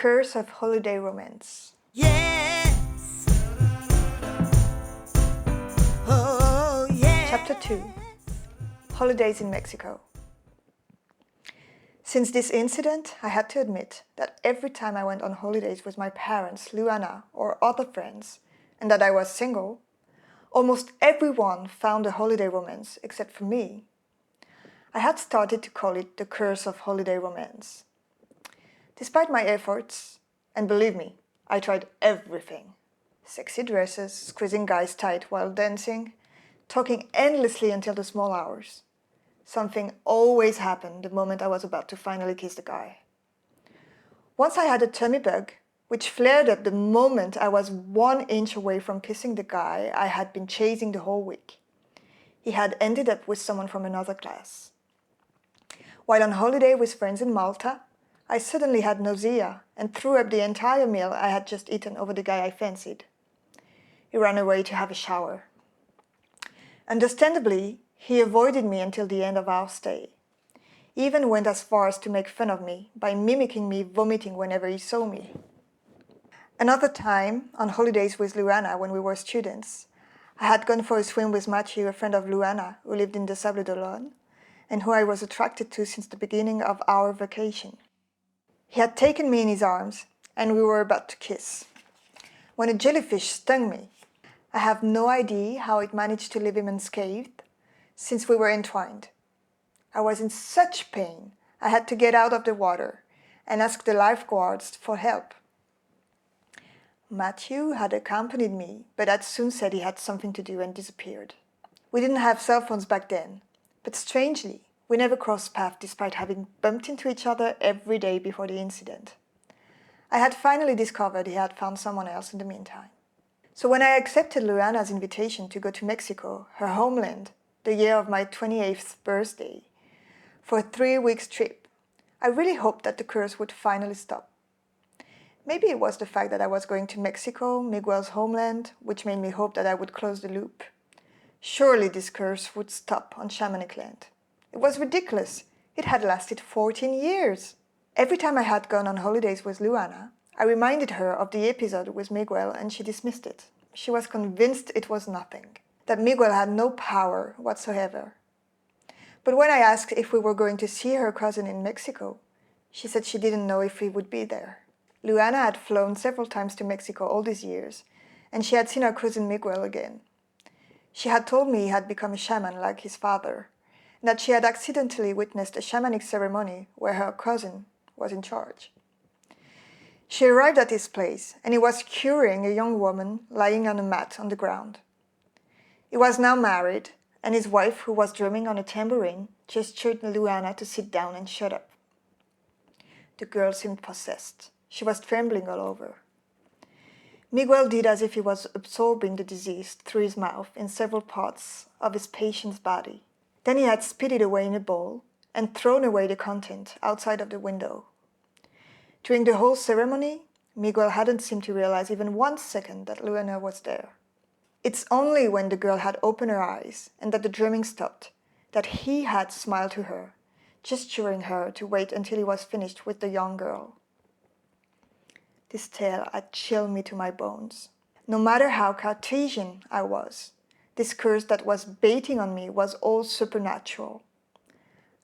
Curse of Holiday Romance. Yes. Oh, yes. Chapter 2. Holidays in Mexico. Since this incident, I had to admit that every time I went on holidays with my parents, Luana, or other friends, and that I was single, almost everyone found a holiday romance except for me. I had started to call it the Curse of Holiday Romance. Despite my efforts, and believe me, I tried everything. Sexy dresses, squeezing guys tight while dancing, talking endlessly until the small hours. Something always happened the moment I was about to finally kiss the guy. Once I had a tummy bug, which flared up the moment I was 1 inch away from kissing the guy I had been chasing the whole week. He had ended up with someone from another class. While on holiday with friends in Malta, I suddenly had nausea and threw up the entire meal I had just eaten over the guy I fancied. He ran away to have a shower. Understandably, he avoided me until the end of our stay. He even went as far as to make fun of me by mimicking me vomiting whenever he saw me. Another time, on holidays with Luana when we were students, I had gone for a swim with Matthew, a friend of Luana who lived in the Sable d'Olonne, and who I was attracted to since the beginning of our vacation. He had taken me in his arms, and we were about to kiss, when a jellyfish stung me. I have no idea how it managed to leave him unscathed, since we were entwined. I was in such pain, I had to get out of the water and ask the lifeguards for help. Matthew had accompanied me, but had soon said he had something to do and disappeared. We didn't have cell phones back then, but strangely, we never crossed paths despite having bumped into each other every day before the incident. I had finally discovered he had found someone else in the meantime. So when I accepted Luana's invitation to go to Mexico, her homeland, the year of my 28th birthday, for a 3-week trip, I really hoped that the curse would finally stop. Maybe it was the fact that I was going to Mexico, Miguel's homeland, which made me hope that I would close the loop. Surely this curse would stop on shamanic land. It was ridiculous. It had lasted 14 years. Every time I had gone on holidays with Luana, I reminded her of the episode with Miguel and she dismissed it. She was convinced it was nothing, that Miguel had no power whatsoever. But when I asked if we were going to see her cousin in Mexico, she said she didn't know if he would be there. Luana had flown several times to Mexico all these years, and she had seen her cousin Miguel again. She had told me he had become a shaman like his father, and that she had accidentally witnessed a shamanic ceremony where her cousin was in charge. She arrived at his place, and he was curing a young woman lying on a mat on the ground. He was now married, and his wife, who was drumming on a tambourine, gestured Luana to sit down and shut up. The girl seemed possessed. She was trembling all over. Miguel did as if he was absorbing the disease through his mouth in several parts of his patient's body. Then he had spit it away in a bowl and thrown away the content outside of the window. During the whole ceremony, Miguel hadn't seemed to realize even 1 second that Luana was there. It's only when the girl had opened her eyes and that the drumming stopped that he had smiled to her, gesturing her to wait until he was finished with the young girl. This tale had chilled me to my bones. No matter how Cartesian I was, this curse that was baiting on me was all supernatural.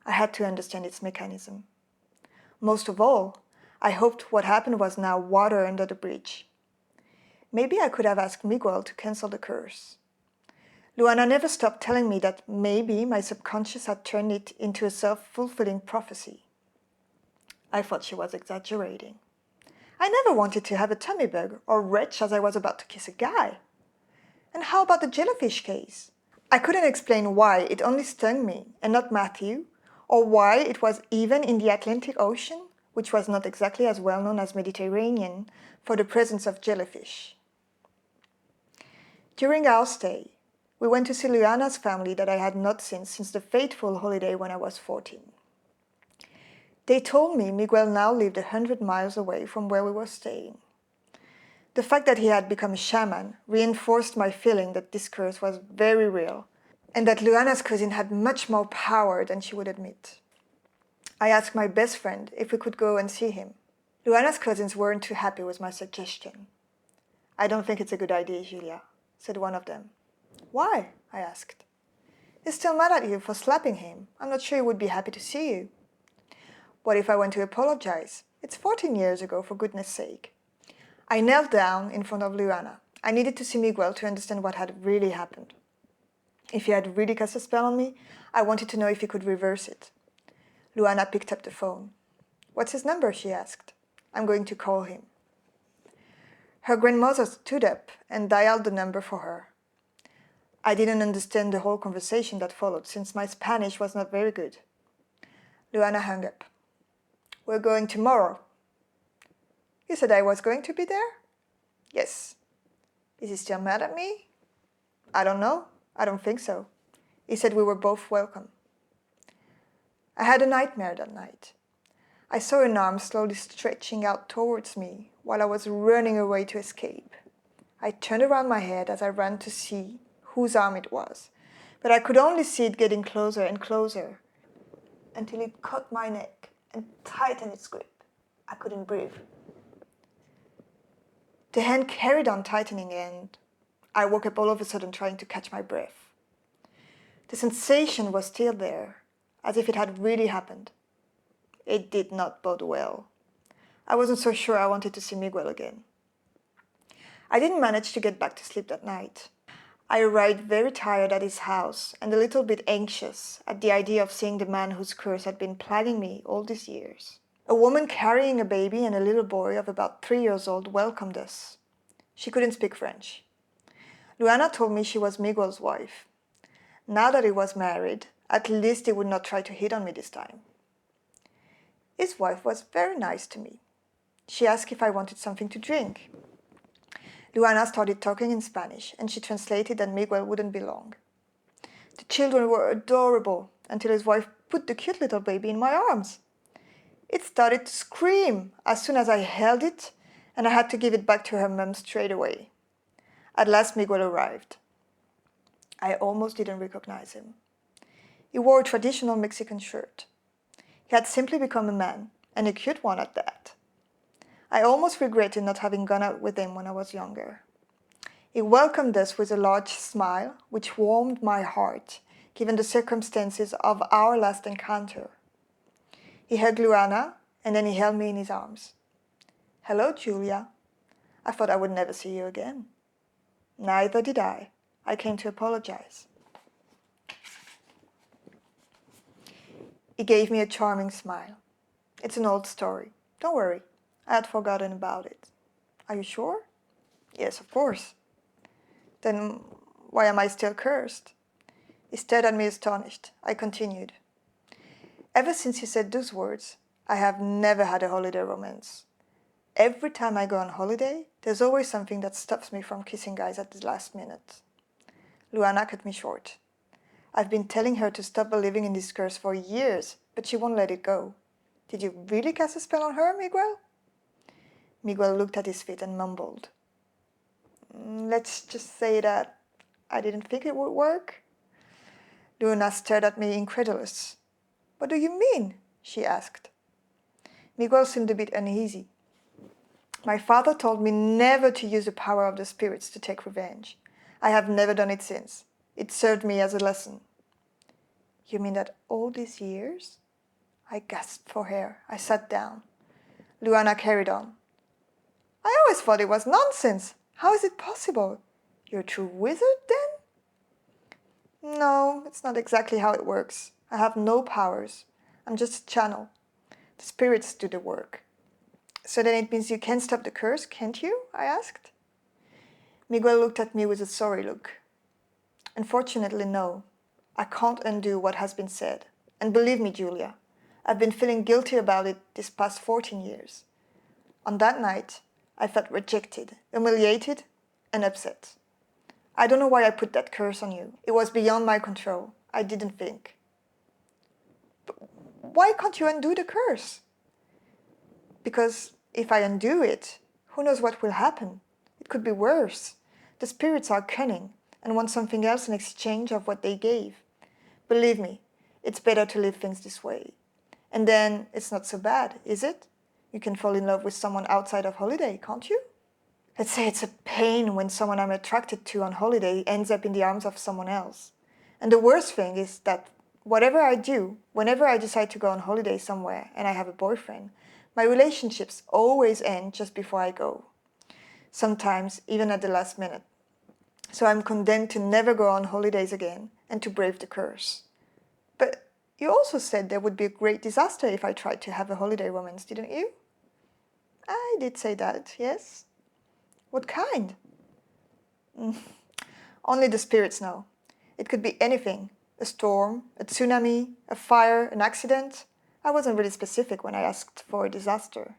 I had to understand its mechanism. Most of all, I hoped what happened was now water under the bridge. Maybe I could have asked Miguel to cancel the curse. Luana never stopped telling me that maybe my subconscious had turned it into a self-fulfilling prophecy. I thought she was exaggerating. I never wanted to have a tummy bug or retch as I was about to kiss a guy. And how about the jellyfish case? I couldn't explain why it only stung me and not Matthew, or why it was even in the Atlantic Ocean, which was not exactly as well known as Mediterranean for the presence of jellyfish. During our stay, we went to see Luana's family that I had not seen since the fateful holiday when I was 14. They told me Miguel now lived 100 miles away from where we were staying. The fact that he had become a shaman reinforced my feeling that this curse was very real, and that Luana's cousin had much more power than she would admit. I asked my best friend if we could go and see him. Luana's cousins weren't too happy with my suggestion. I don't think it's a good idea, Julia, said one of them. Why? I asked. He's still mad at you for slapping him. I'm not sure he would be happy to see you. What if I went to apologize? It's 14 years ago, for goodness sake. I knelt down in front of Luana. I needed to see Miguel to understand what had really happened. If he had really cast a spell on me, I wanted to know if he could reverse it. Luana picked up the phone. What's his number? She asked. I'm going to call him. Her grandmother stood up and dialed the number for her. I didn't understand the whole conversation that followed, since my Spanish was not very good. Luana hung up. We're going tomorrow. You said I was going to be there? Yes. Is he still mad at me? I don't know. I don't think so. He said we were both welcome. I had a nightmare that night. I saw an arm slowly stretching out towards me while I was running away to escape. I turned around my head as I ran to see whose arm it was, but I could only see it getting closer and closer until it caught my neck and tightened its grip. I couldn't breathe. The hand carried on tightening and I woke up all of a sudden trying to catch my breath. The sensation was still there, as if it had really happened. It did not bode well. I wasn't so sure I wanted to see Miguel again. I didn't manage to get back to sleep that night. I arrived very tired at his house and a little bit anxious at the idea of seeing the man whose curse had been plaguing me all these years. A woman carrying a baby and a little boy of about 3 years old welcomed us. She couldn't speak French. Luana told me she was Miguel's wife. Now that he was married, at least he would not try to hit on me this time. His wife was very nice to me. She asked if I wanted something to drink. Luana started talking in Spanish, and she translated that Miguel wouldn't be long. The children were adorable until his wife put the cute little baby in my arms. It started to scream as soon as I held it, and I had to give it back to her mum straight away. At last Miguel arrived. I almost didn't recognize him. He wore a traditional Mexican shirt. He had simply become a man, and a cute one at that. I almost regretted not having gone out with him when I was younger. He welcomed us with a large smile, which warmed my heart, given the circumstances of our last encounter. He hugged Luana, and then he held me in his arms. Hello, Julia. I thought I would never see you again. Neither did I. I came to apologize. He gave me a charming smile. It's an old story. Don't worry. I had forgotten about it. Are you sure? Yes, of course. Then why am I still cursed? He stared at me astonished. I continued. Ever since you said those words, I have never had a holiday romance. Every time I go on holiday, there's always something that stops me from kissing guys at the last minute. Luana cut me short. I've been telling her to stop believing in this curse for years, but she won't let it go. Did you really cast a spell on her, Miguel? Miguel looked at his feet and mumbled. Let's just say that I didn't think it would work. Luana stared at me incredulous. What do you mean? She asked. Miguel seemed a bit uneasy. My father told me never to use the power of the spirits to take revenge. I have never done it since. It served me as a lesson. You mean that all these years? I gasped for air. I sat down. Luana carried on. I always thought it was nonsense. How is it possible? You're a true wizard, then? No, it's not exactly how it works. I have no powers. I'm just a channel. The spirits do the work. So then it means you can stop the curse, can't you? I asked. Miguel looked at me with a sorry look. Unfortunately, no. I can't undo what has been said. And believe me, Julia, I've been feeling guilty about it this past 14 years. On that night, I felt rejected, humiliated, and upset. I don't know why I put that curse on you. It was beyond my control. I didn't think. But why can't you undo the curse? Because if I undo it, who knows what will happen? It could be worse. The spirits are cunning and want something else in exchange of what they gave. Believe me, it's better to leave things this way. And then it's not so bad, is it? You can fall in love with someone outside of holiday, can't you? Let's say it's a pain when someone I'm attracted to on holiday ends up in the arms of someone else. And the worst thing is that whatever I do, whenever I decide to go on holiday somewhere and I have a boyfriend, my relationships always end just before I go. Sometimes even at the last minute. So I'm condemned to never go on holidays again and to brave the curse. But you also said there would be a great disaster if I tried to have a holiday romance, didn't you? I did say that, yes. What kind? Only the spirits know. It could be anything. A storm, a tsunami, a fire, an accident. I wasn't really specific when I asked for a disaster.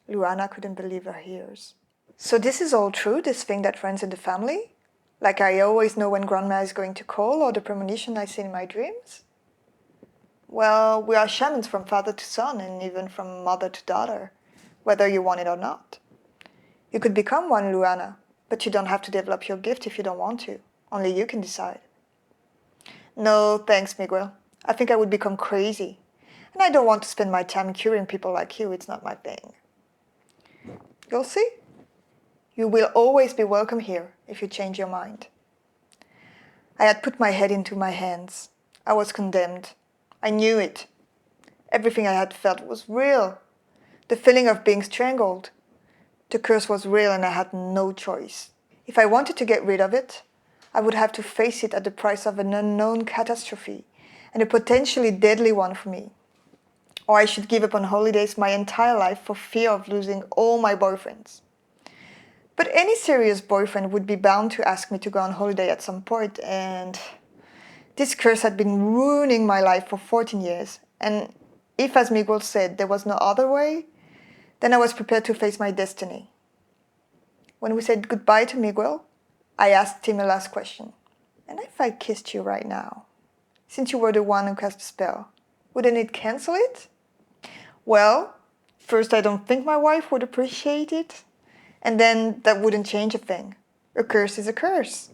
Luana couldn't believe her ears. So this is all true, this thing that runs in the family? Like I always know when grandma is going to call or the premonition I see in my dreams? Well, we are shamans from father to son and even from mother to daughter, whether you want it or not. You could become one, Luana, but you don't have to develop your gift if you don't want to. Only you can decide. No, thanks, Miguel. I think I would become crazy. And I don't want to spend my time curing people like you. It's not my thing. You'll see. You will always be welcome here if you change your mind. I had put my head into my hands. I was condemned. I knew it. Everything I had felt was real. The feeling of being strangled. The curse was real and I had no choice. If I wanted to get rid of it, I would have to face it at the price of an unknown catastrophe and a potentially deadly one for me. Or I should give up on holidays my entire life for fear of losing all my boyfriends. But any serious boyfriend would be bound to ask me to go on holiday at some point, and this curse had been ruining my life for 14 years. And if, as Miguel said, there was no other way, then I was prepared to face my destiny. When we said goodbye to Miguel, I asked him a last question. And if I kissed you right now, since you were the one who cast the spell, wouldn't it cancel it? Well, first I don't think my wife would appreciate it. And then that wouldn't change a thing. A curse is a curse.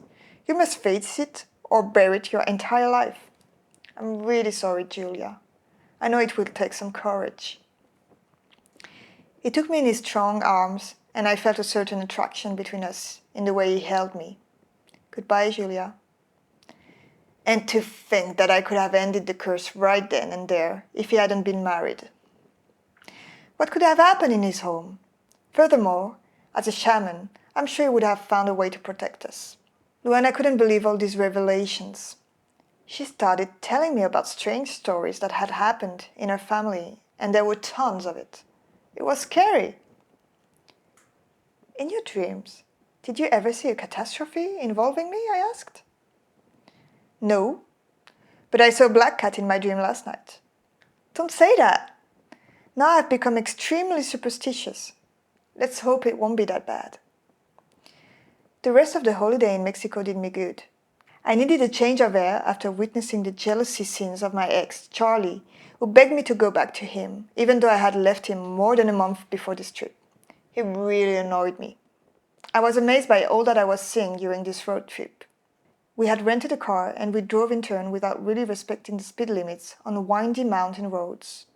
You must face it or bear it your entire life. I'm really sorry, Julia. I know it will take some courage. He took me in his strong arms, and I felt a certain attraction between us in the way he held me. Goodbye, Julia. And to think that I could have ended the curse right then and there if he hadn't been married. What could have happened in his home? Furthermore, as a shaman, I'm sure he would have found a way to protect us. Luana couldn't believe all these revelations. She started telling me about strange stories that had happened in her family, and there were tons of it. It was scary. In your dreams, did you ever see a catastrophe involving me? I asked. No, but I saw a black cat in my dream last night. Don't say that. Now I've become extremely superstitious. Let's hope it won't be that bad. The rest of the holiday in Mexico did me good. I needed a change of air after witnessing the jealousy scenes of my ex, Charlie, who begged me to go back to him, even though I had left him more than a month before this trip. He really annoyed me. I was amazed by all that I was seeing during this road trip. We had rented a car and we drove in turn without really respecting the speed limits on windy mountain roads.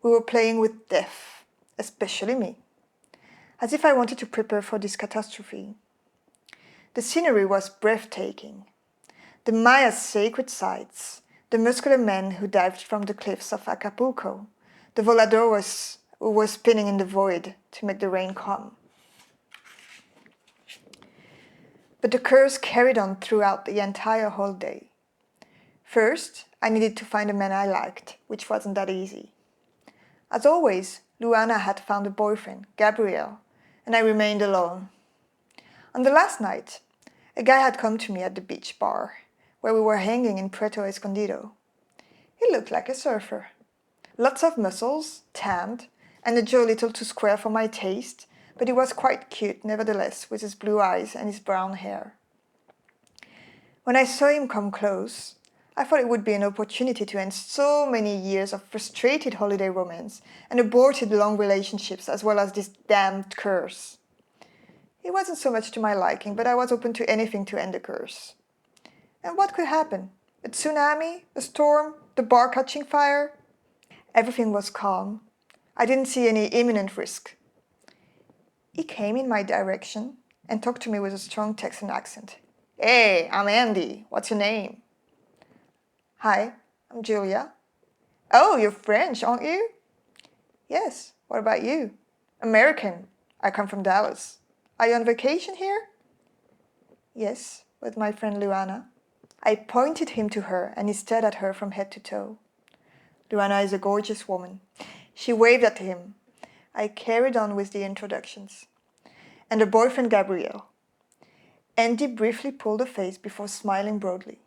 We were playing with death, especially me, as if I wanted to prepare for this catastrophe. The scenery was breathtaking. The Maya's sacred sites, the muscular men who dived from the cliffs of Acapulco, the voladores who were spinning in the void to make the rain come. But the curse carried on throughout the entire holiday. First, I needed to find a man I liked, which wasn't that easy. As always, Luana had found a boyfriend, Gabriel, and I remained alone. On the last night, a guy had come to me at the beach bar, where we were hanging in Puerto Escondido. He looked like a surfer. Lots of muscles, tanned, and a jaw a little too square for my taste, but he was quite cute nevertheless, with his blue eyes and his brown hair. When I saw him come close, I thought it would be an opportunity to end so many years of frustrated holiday romance and aborted long relationships, as well as this damned curse. It wasn't so much to my liking, but I was open to anything to end the curse. And what could happen? A tsunami? A storm? The bar catching fire? Everything was calm. I didn't see any imminent risk. He came in my direction and talked to me with a strong Texan accent. Hey, I'm Andy. What's your name? Hi, I'm Julia. Oh, you're French, aren't you? Yes, what about you? American. I come from Dallas. Are you on vacation here? Yes, with my friend Luana. I pointed him to her and he stared at her from head to toe. Luana is a gorgeous woman. She waved at him. I carried on with the introductions. And her boyfriend Gabriel. Andy briefly pulled a face before smiling broadly.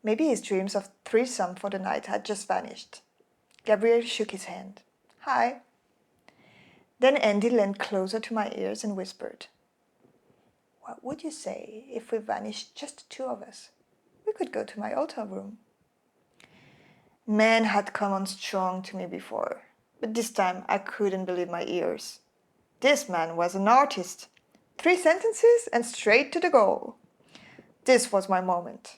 Maybe his dreams of threesome for the night had just vanished. Gabriel shook his hand. Hi. Then Andy leaned closer to my ears and whispered, What would you say if we vanished just the two of us? We could go to my hotel room. Men had come on strong to me before, but this time I couldn't believe my ears. This man was an artist. 3 sentences and straight to the goal. This was my moment.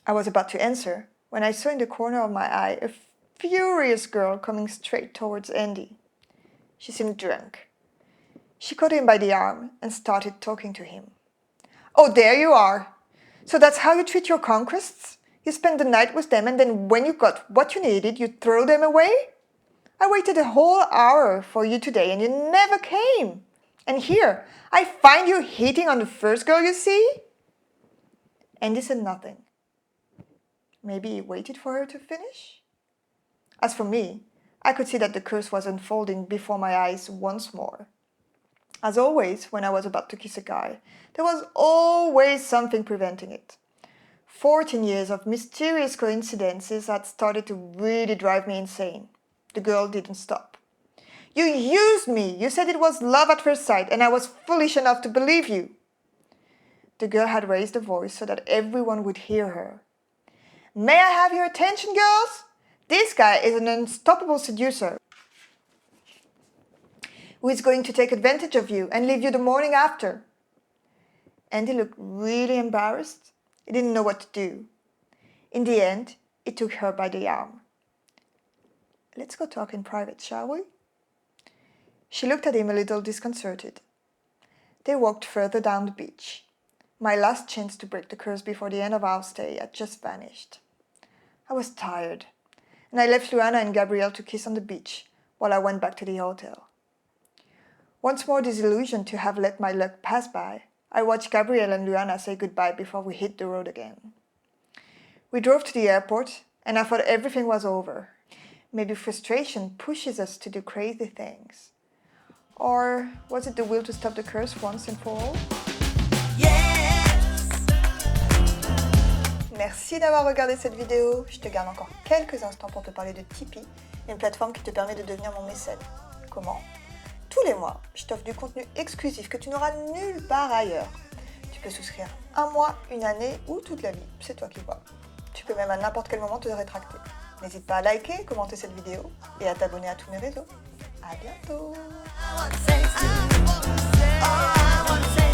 I was about to answer when I saw in the corner of my eye a furious girl coming straight towards Andy. She seemed drunk. She caught him by the arm and started talking to him. Oh, there you are! So that's how you treat your conquests? You spend the night with them and then when you got what you needed, you throw them away? I waited a whole hour for you today and you never came. And here, I find you hitting on the first girl you see? Andy said nothing. Maybe he waited for her to finish? As for me, I could see that the curse was unfolding before my eyes once more. As always, when I was about to kiss a guy, there was always something preventing it. 14 years of mysterious coincidences had started to really drive me insane. The girl didn't stop. You used me! You said it was love at first sight, and I was foolish enough to believe you. The girl had raised her voice so that everyone would hear her. May I have your attention, girls? This guy is an unstoppable seducer who is going to take advantage of you and leave you the morning after. Andy looked really embarrassed. He didn't know what to do. In the end, he took her by the arm. Let's go talk in private, shall we? She looked at him a little disconcerted. They walked further down the beach. My last chance to break the curse before the end of our stay had just vanished. I was tired, and I left Luana and Gabriel to kiss on the beach while I went back to the hotel. Once more disillusioned to have let my luck pass by, I watched Gabriel and Luana say goodbye before we hit the road again. We drove to the airport, and I thought everything was over. Maybe frustration pushes us to do crazy things. Or was it the will to stop the curse once and for all? Yes. Merci d'avoir regardé cette vidéo. Je te garde encore quelques instants pour te parler de Tipeee, une plateforme qui te permet de devenir mon mécène. Comment? Tous les mois, je t'offre du contenu exclusif que tu n'auras nulle part ailleurs. Tu peux souscrire 1 mois, 1 année ou toute la vie, c'est toi qui vois. Tu peux même à n'importe quel moment te rétracter. N'hésite pas à liker, commenter cette vidéo et à t'abonner à tous mes réseaux. À bientôt! I wanna say,